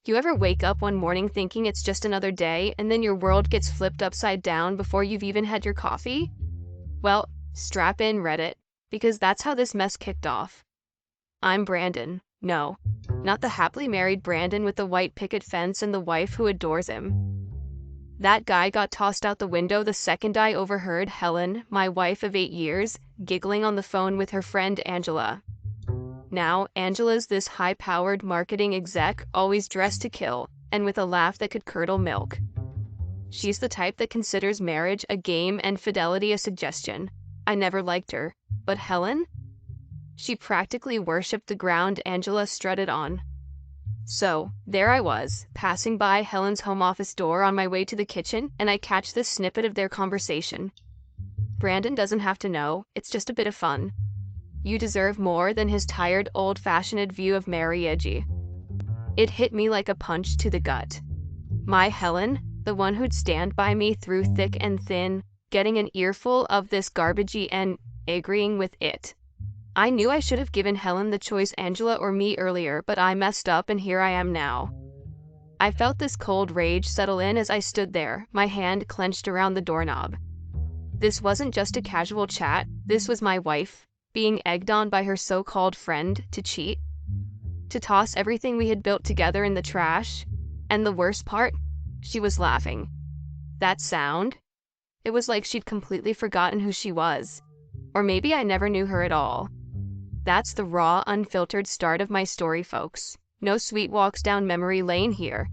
You ever wake up one morning thinking it's just another day, and then your world gets flipped upside down before you've even had your coffee? Well, strap in, Reddit, because that's how this mess kicked off. I'm Brandon. No, not the happily married Brandon with the white picket fence and the wife who adores him. That guy got tossed out the window the second I overheard Helen, my wife of 8 years, giggling on the phone with her friend Angela. Now, Angela's this high-powered marketing exec, always dressed to kill, and with a laugh that could curdle milk. She's the type that considers marriage a game and fidelity a suggestion. I never liked her. But Helen? She practically worshipped the ground Angela strutted on. So, there I was, passing by Helen's home office door on my way to the kitchen, and I catch this snippet of their conversation. Brandon doesn't have to know, it's just a bit of fun. You deserve more than his tired, old-fashioned view of marriage. It hit me like a punch to the gut. My Helen, the one who'd stand by me through thick and thin, getting an earful of this garbagey and agreeing with it. I knew I should have given Helen the choice, Angela or me, earlier, but I messed up and here I am now. I felt this cold rage settle in as I stood there, my hand clenched around the doorknob. This wasn't just a casual chat, this was my wife, being egged on by her so-called friend to cheat, to toss everything we had built together in the trash, and the worst part, she was laughing. That sound? It was like she'd completely forgotten who she was. Or maybe I never knew her at all. That's the raw, unfiltered start of my story, folks. No sweet walks down memory lane here.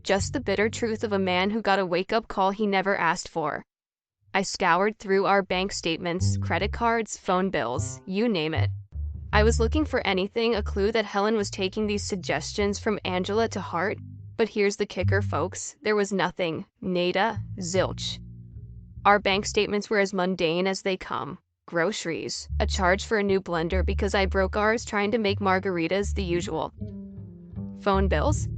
Just the bitter truth of a man who got a wake-up call he never asked for. I scoured through our bank statements, credit cards, phone bills, you name it. I was looking for anything, a clue that Helen was taking these suggestions from Angela to heart. But here's the kicker, folks. There was nothing. Nada. Zilch. Our bank statements were as mundane as they come. Groceries. A charge for a new blender because I broke ours trying to make margaritas, the usual. Phone bills.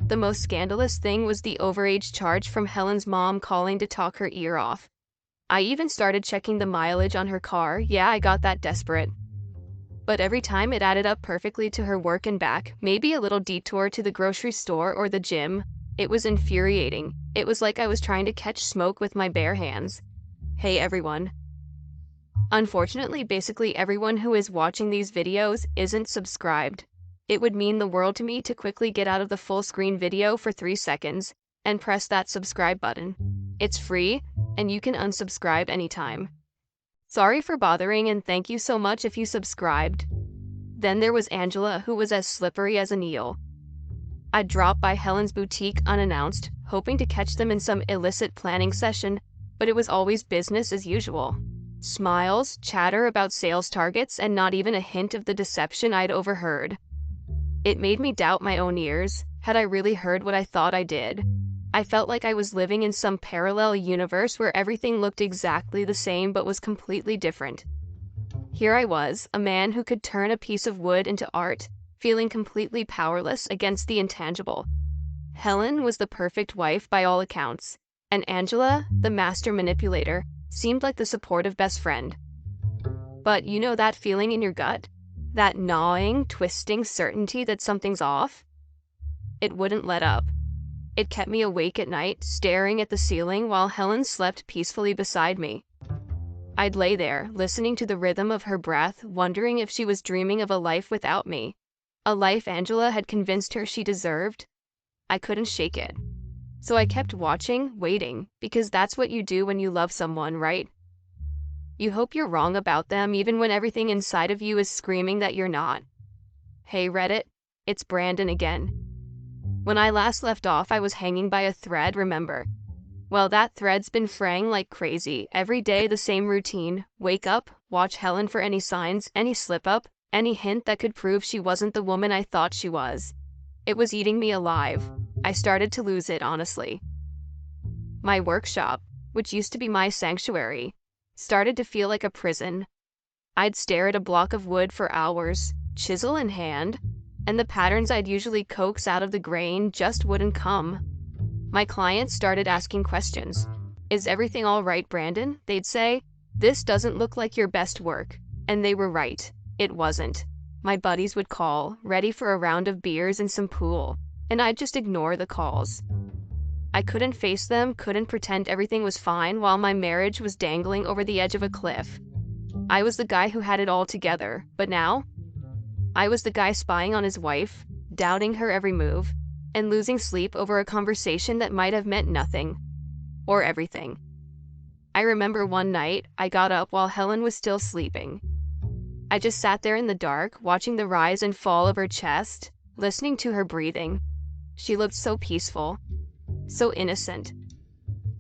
The most scandalous thing was the overage charge from Helen's mom calling to talk her ear off. I even started checking the mileage on her car. Yeah, I got that desperate. But every time it added up perfectly to her work and back, maybe a little detour to the grocery store or the gym. It was infuriating. It was like I was trying to catch smoke with my bare hands. Hey everyone. Unfortunately, basically everyone who is watching these videos isn't subscribed. It would mean the world to me to quickly get out of the full screen video for 3 seconds and press that subscribe button. It's free, and you can unsubscribe anytime. Sorry for bothering, and thank you so much if you subscribed. Then there was Angela, who was as slippery as an eel. I dropped by Helen's boutique unannounced, hoping to catch them in some illicit planning session, but it was always business as usual. Smiles, chatter about sales targets, and not even a hint of the deception I'd overheard. It made me doubt my own ears. Had I really heard what I thought I did? I felt like I was living in some parallel universe where everything looked exactly the same but was completely different. Here I was, a man who could turn a piece of wood into art, feeling completely powerless against the intangible. Helen was the perfect wife by all accounts, and Angela, the master manipulator, seemed like the supportive best friend. But you know that feeling in your gut? That gnawing, twisting certainty that something's off? It wouldn't let up. It kept me awake at night, staring at the ceiling while Helen slept peacefully beside me. I'd lay there, listening to the rhythm of her breath, wondering if she was dreaming of a life without me. A life Angela had convinced her she deserved. I couldn't shake it. So I kept watching, waiting, because that's what you do when you love someone, right? You hope you're wrong about them even when everything inside of you is screaming that you're not. Hey Reddit, it's Brandon again. When I last left off, I was hanging by a thread, remember? Well, that thread's been fraying like crazy. Every day the same routine. Wake up, watch Helen for any signs, any slip-up, any hint that could prove she wasn't the woman I thought she was. It was eating me alive. I started to lose it, honestly. My workshop, which used to be my sanctuary, started to feel like a prison. I'd stare at a block of wood for hours, chisel in hand, and the patterns I'd usually coax out of the grain just wouldn't come. My clients started asking questions. Is everything all right, Brandon? They'd say, this doesn't look like your best work. And they were right. It wasn't. My buddies would call, ready for a round of beers and some pool. and I'd just ignore the calls. I couldn't face them, couldn't pretend everything was fine while my marriage was dangling over the edge of a cliff. I was the guy who had it all together, but now, I was the guy spying on his wife, doubting her every move, and losing sleep over a conversation that might have meant nothing. Or everything. I remember one night, I got up while Helen was still sleeping. I just sat there in the dark, watching the rise and fall of her chest, listening to her breathing. She looked so peaceful, so innocent.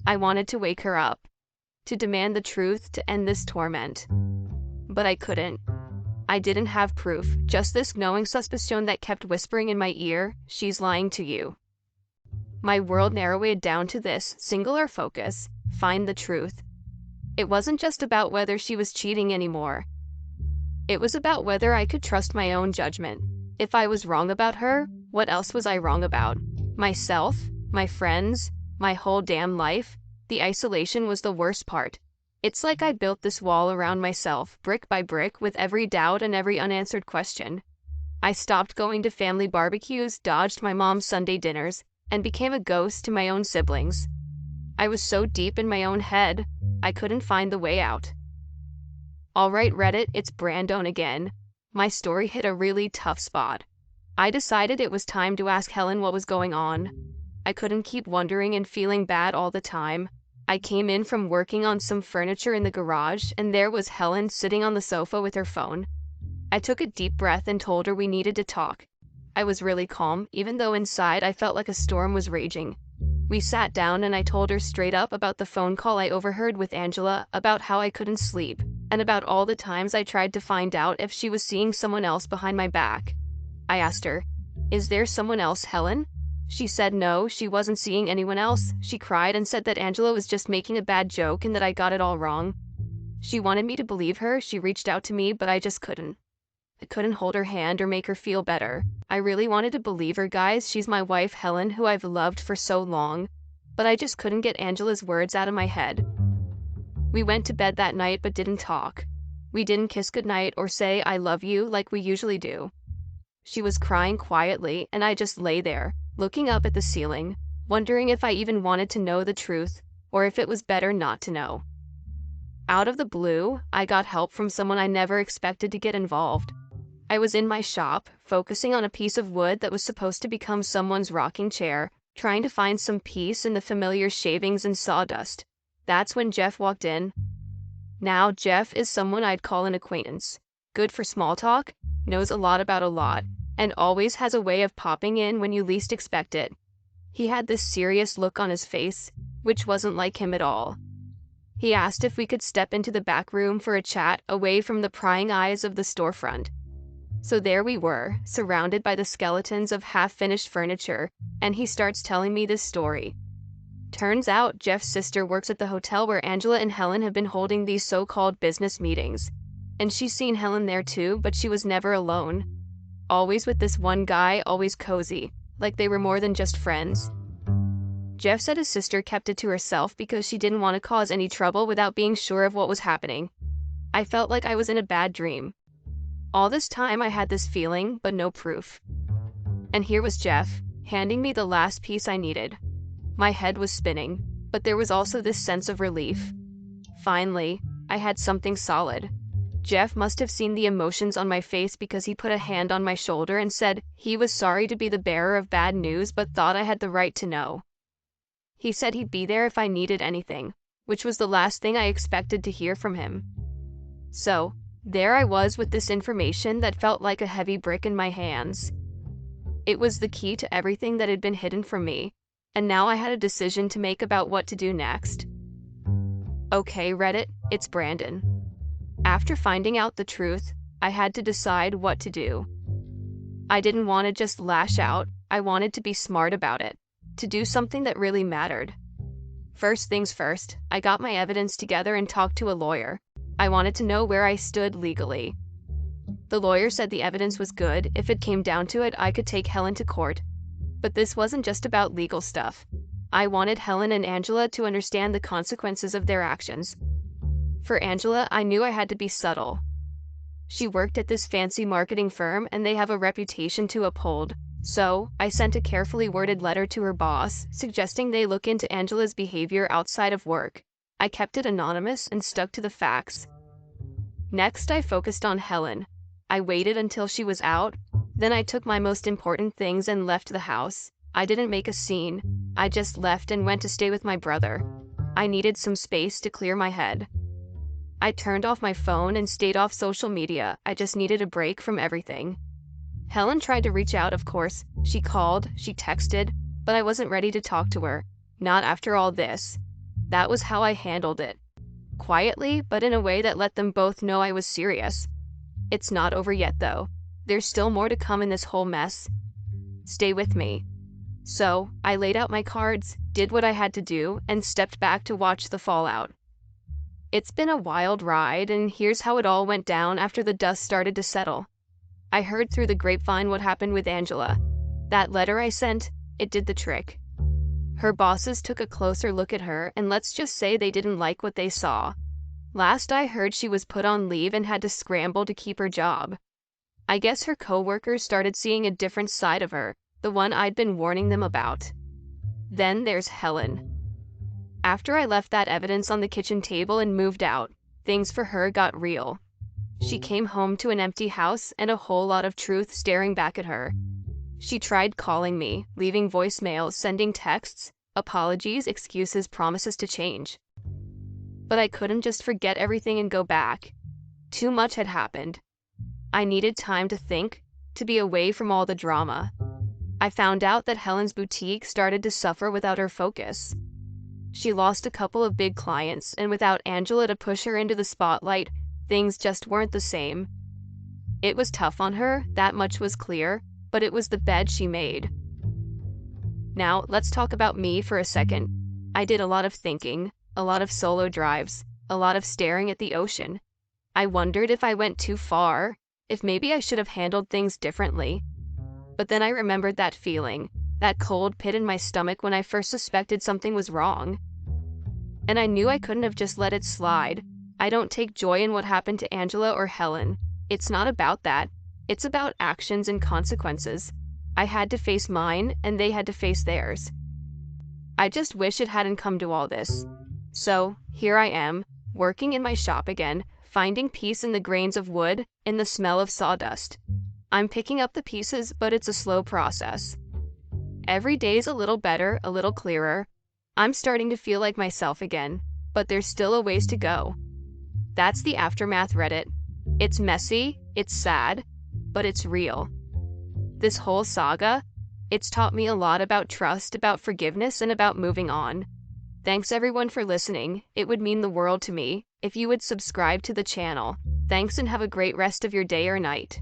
I wanted to wake her up, to demand the truth, to end this torment. But I couldn't. I didn't have proof, just this gnawing suspicion that kept whispering in my ear, "She's lying to you." My world narrowed down to this singular focus: find the truth. It wasn't just about whether she was cheating anymore. It was about whether I could trust my own judgment. If I was wrong about her, what else was I wrong about? Myself? My friends? My whole damn life? The isolation was the worst part. It's like I built this wall around myself, brick by brick, with every doubt and every unanswered question. I stopped going to family barbecues, dodged my mom's Sunday dinners, and became a ghost to my own siblings. I was so deep in my own head, I couldn't find the way out. Alright Reddit, it's Brandon again. My story hit a really tough spot. I decided it was time to ask Helen what was going on. I couldn't keep wondering and feeling bad all the time. I came in from working on some furniture in the garage, and there was Helen sitting on the sofa with her phone. I took a deep breath and told her we needed to talk. I was really calm, even though inside I felt like a storm was raging. We sat down and I told her straight up about the phone call I overheard with Angela, about how I couldn't sleep, and about all the times I tried to find out if she was seeing someone else behind my back. I asked her, "Is there someone else, Helen?" She said no, she wasn't seeing anyone else. She cried and said that Angela was just making a bad joke and that I got it all wrong. She wanted me to believe her, she reached out to me, but I just couldn't. I couldn't hold her hand or make her feel better. I really wanted to believe her, guys. She's my wife, Helen, who I've loved for so long. But I just couldn't get Angela's words out of my head. We went to bed that night but didn't talk. We didn't kiss goodnight or say "I love you" like we usually do. She was crying quietly, and I just lay there, looking up at the ceiling, wondering if I even wanted to know the truth, or if it was better not to know. Out of the blue, I got help from someone I never expected to get involved. I was in my shop, focusing on a piece of wood that was supposed to become someone's rocking chair, trying to find some peace in the familiar shavings and sawdust. That's when Jeff walked in. Now, Jeff is someone I'd call an acquaintance. Good for small talk, knows a lot about a lot, and always has a way of popping in when you least expect it. He had this serious look on his face, which wasn't like him at all. He asked if we could step into the back room for a chat away from the prying eyes of the storefront. So there we were, surrounded by the skeletons of half-finished furniture, and he starts telling me this story. Turns out Jeff's sister works at the hotel where Angela and Helen have been holding these so-called business meetings. And she's seen Helen there too, but she was never alone. Always with this one guy, always cozy, like they were more than just friends. Jeff said his sister kept it to herself because she didn't want to cause any trouble without being sure of what was happening. I felt like I was in a bad dream. All this time I had this feeling, but no proof. And here was Jeff, handing me the last piece I needed. My head was spinning, but there was also this sense of relief. Finally, I had something solid. Jeff must have seen the emotions on my face because he put a hand on my shoulder and said he was sorry to be the bearer of bad news but thought I had the right to know. He said he'd be there if I needed anything, which was the last thing I expected to hear from him. So, there I was with this information that felt like a heavy brick in my hands. It was the key to everything that had been hidden from me, and now I had a decision to make about what to do next. Okay, Reddit, it's Brandon. After finding out the truth, I had to decide what to do. I didn't want to just lash out, I wanted to be smart about it, to do something that really mattered. First things first, I got my evidence together and talked to a lawyer. I wanted to know where I stood legally. The lawyer said the evidence was good. If it came down to it, I could take Helen to court. But this wasn't just about legal stuff. I wanted Helen and Angela to understand the consequences of their actions. For Angela, I knew I had to be subtle. She worked at this fancy marketing firm and they have a reputation to uphold, So, I sent a carefully worded letter to her boss, suggesting they look into Angela's behavior outside of work. I kept it anonymous and stuck to the facts. Next, I focused on Helen. I waited until she was out, then I took my most important things and left the house. I didn't make a scene. I just left and went to stay with my brother. I needed some space to clear my head. I turned off my phone and stayed off social media. I just needed a break from everything. Helen tried to reach out, of course. She called, she texted, but I wasn't ready to talk to her. Not after all this. That was how I handled it. Quietly, but in a way that let them both know I was serious. It's not over yet, though. There's still more to come in this whole mess. Stay with me. So, I laid out my cards, did what I had to do, and stepped back to watch the fallout. It's been a wild ride, and here's how it all went down after the dust started to settle. I heard through the grapevine what happened with Angela. That letter I sent, it did the trick. Her bosses took a closer look at her, and let's just say they didn't like what they saw. Last I heard, she was put on leave and had to scramble to keep her job. I guess her coworkers started seeing a different side of her, the one I'd been warning them about. Then there's Helen. After I left that evidence on the kitchen table and moved out, things for her got real. She came home to an empty house and a whole lot of truth staring back at her. She tried calling me, leaving voicemails, sending texts, apologies, excuses, promises to change. But I couldn't just forget everything and go back. Too much had happened. I needed time to think, to be away from all the drama. I found out that Helen's boutique started to suffer without her focus. She lost a couple of big clients, and without Angela to push her into the spotlight, things just weren't the same. It was tough on her, that much was clear, but it was the bed she made. Now, let's talk about me for a second. I did a lot of thinking, a lot of solo drives, a lot of staring at the ocean. I wondered if I went too far, if maybe I should have handled things differently. But then I remembered that feeling, that cold pit in my stomach when I first suspected something was wrong. And I knew I couldn't have just let it slide. I don't take joy in what happened to Angela or Helen. It's not about that. It's about actions and consequences. I had to face mine, and they had to face theirs. I just wish it hadn't come to all this. So, here I am, working in my shop again, finding peace in the grains of wood, in the smell of sawdust. I'm picking up the pieces, but it's a slow process. Every day's a little better, a little clearer. I'm starting to feel like myself again, but there's still a ways to go. That's the Aftermath Reddit. It's messy, it's sad, but it's real. This whole saga, it's taught me a lot about trust, about forgiveness, and about moving on. Thanks everyone for listening. It would mean the world to me if you would subscribe to the channel. Thanks and have a great rest of your day or night.